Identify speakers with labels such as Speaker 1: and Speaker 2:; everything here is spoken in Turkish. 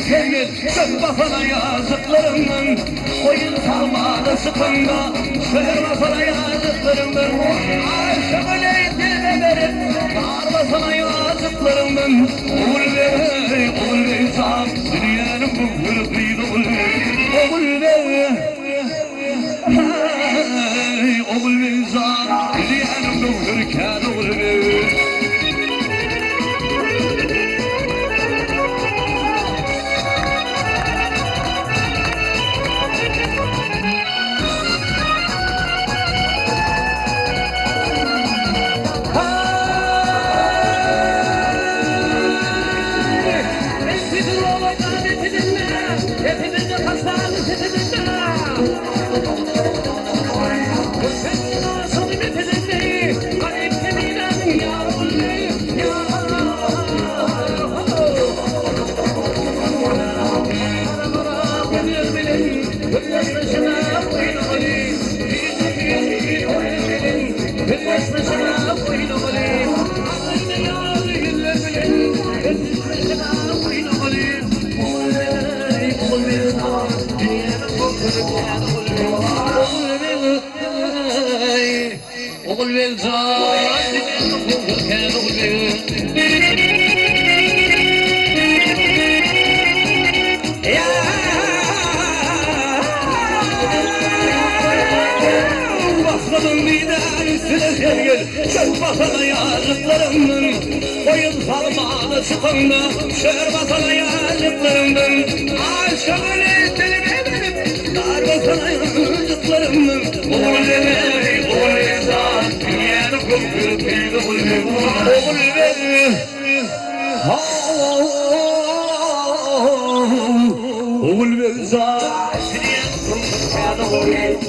Speaker 1: sevgil Çöp kafana yazıklarımın Koyun salmadı sıkında Söyleme sana yazıklarımın Aşkımın eğitine verip Bağırma sana yazıklarımın Oğul bey, oğul bey sağ Dünyanın bu hırpıydı oğul bey Oğul bey Oğul bey sağ Dünyanın bu hırpıydı oğul bey Oğul ve zat Basmadım bir daha üstüne sevgil Çöp basana yazıklarımın Koyun salmadı sıkında Şer basana yazıklarımın Aşkımın eteline verip Dar basana yazıklarımın Oğul ve oğul ve zat Dünyanın kumkuru peyde oğul ve Oğul ve Oğul ve zat Dünyanın kumkuru peyde oğul ve